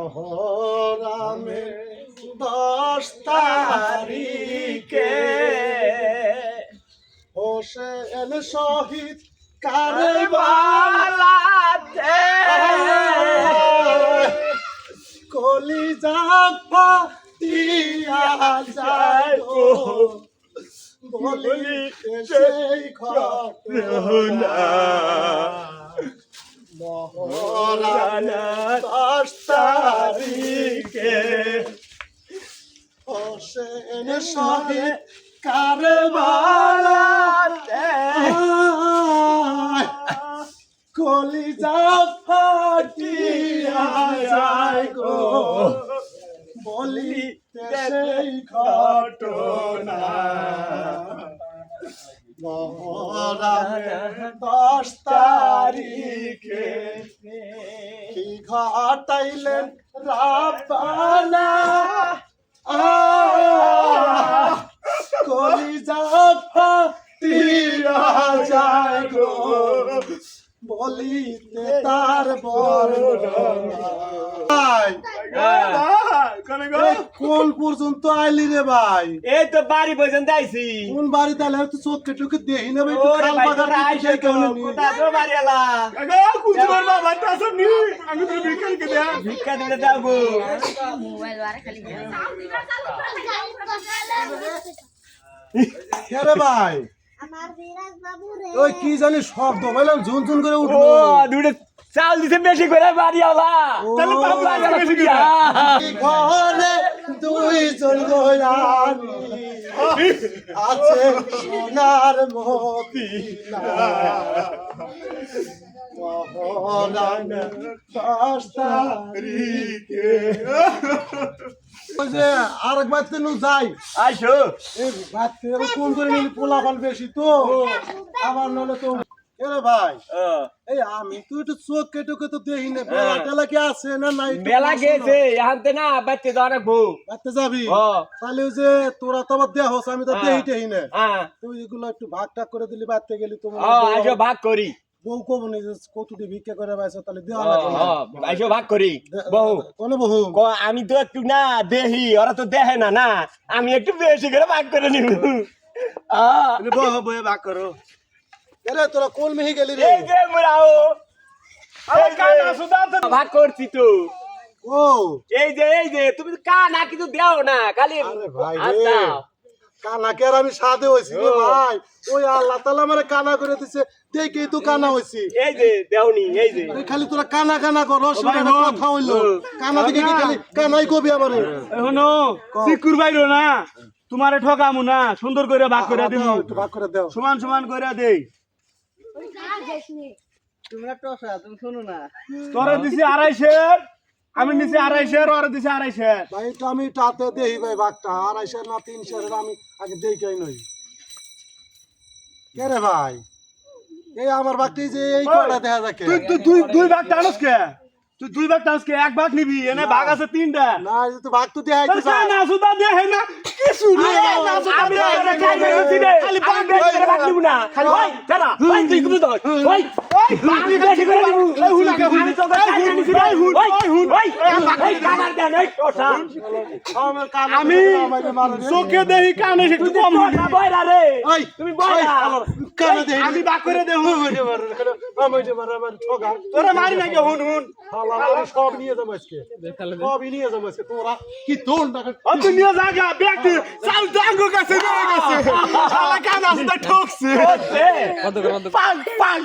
মহরমে 10 তারিখে হোসেন শহীদ কারবালাতে কলিজা ফাটিয়া যায় গো বলিতে সেই ঘটনা মহরমে 10 তারিখে হোসেন শহীদ কারবালাতে কলিজা ফাটিয়া যায় গো বলিতে সেই ঘটনা মহরমে 10 তারিখে কি ঘটাইলেন রাব্বানা কলিজা ফাটিয়া যায় গো বলিতে তার বর্ণনা কোন পর্যন্ত আইলি রে ভাই? এই তো বাড়ি পর্যন্ত আইছি। কোন বাড়ি তাহলে তুই চোখে টুকে দেখি না ভাই? ভিক্ষা দিলে যাবো। কে রে ভাই? ওই কি জানি শব্দ বললাম ঝুনঝুন করে উঠলো। দুটো চাল দিছে বেশি করে বাড়ি আলা। তাহলে বাবু বেশি করে ঘরে দুইজন গোয়ানি আছে সোনার মদিনা মহরমে 10 তারিখে ওই যে আরেক বাড়িতে নু যাই আসো। এই বাড়িতে কোন করে নিলি পোলাপান বেশি তো আমার নলে তো এরে ভাই এই আমি তো একটু চোখ কেটে তো দেখি না বেলা টেলা কি আছে না নাই বেলা গেছে এখানতে না বাচ্চা তো অনেক বউ বাড়তে যাবি তাহলে ওই যে তোরা তো আবার দেহ আমি তো দেহি টেহি না তুই এগুলো একটু ভাগ টাগ করে দিলি বাড়তে গেলি তোমার আসো ভাগ করি বউ কবো নি কতটি ভিক্ষা করে পাইছো তাহলে দেওয়া লাগবে আসো ভাগ করি বহু কোন বহু আমি তো একটু না দেহি ওরা তো দেখে না না আমি একটু বেশি করে ভাগ করে নিব বহু বয়ে ভাগ করো এরে তোরা কোন মেহি গেলি রে এই যে মোরাও এই কানা সুদা তো ভাগ করছি তো ও এই যে তুমি তো কানা কিছু দাও না খালি আরে ভাই রে কানা কে আর আমি সাধে হইছি রে ভাই ওই আল্লাহ তাআলা আমারে কানা করে দিছে দেখেই তো কানা হইছি এই যে দেওনি এই যে খালি তোরা কানা কানা করো শুনে কথা হইলো কানা দিকে কি খালি কানাই কবি আমারে এখনো সিকুর বাইরো না তোমারে ঠকামু না সুন্দর করে ভাগ করে দিমু ভাগ করে দাও সমান সমান করে দেই তোমরা টসা তুমি শুনো না তোরে দিছি 250 আমি নিছি 250 ওরে দিছি 250 ভাই তো আমি টাতে দেই ভাই ভাগটা 250 না 300 আমি আগে দেই কই নই কে রে ভাই এই আমার ভাগটি যে এই কটা দেখা যাচ্ছে তুই দুই ভাগ টানস কে তুই দুই ভাগ টানস কে এক ভাগ নিবি এনে ভাগ আছে তিনটা না এই তো ভাগ তো দেখাইতে চাই না সুদা দে হে না কিছু না না সুদা আমি খাই গেছি রে খালি ভাগ করে ভাগ নিব না খালি ভাই দাদা ভাই তুই কিছু দাও ভাই আমি বেশি করে দিব এই হুলা আমি তো খাই গেছি রে ভাই ভাই ভাই কানার দেন এই তোষা আমার কান আমি চোখে দেহি কানে একটু কম না বয়রা রে এই তুমি বয়রা কানে দেই আমি ভাগ করে দেব আমি যে মার ঠগা তোরা মারি না কে হুন হালা সব নিয়ে যাবো আজকে সব নিয়ে যাবো আজকে তোরা কি দোল টাকা তুই নিয়ে জায়গা ব্যক্তি চাল ডাঙ্গো কাছে নিয়ে গেছে শালা কানা সুদা ঠকছে পাং পাং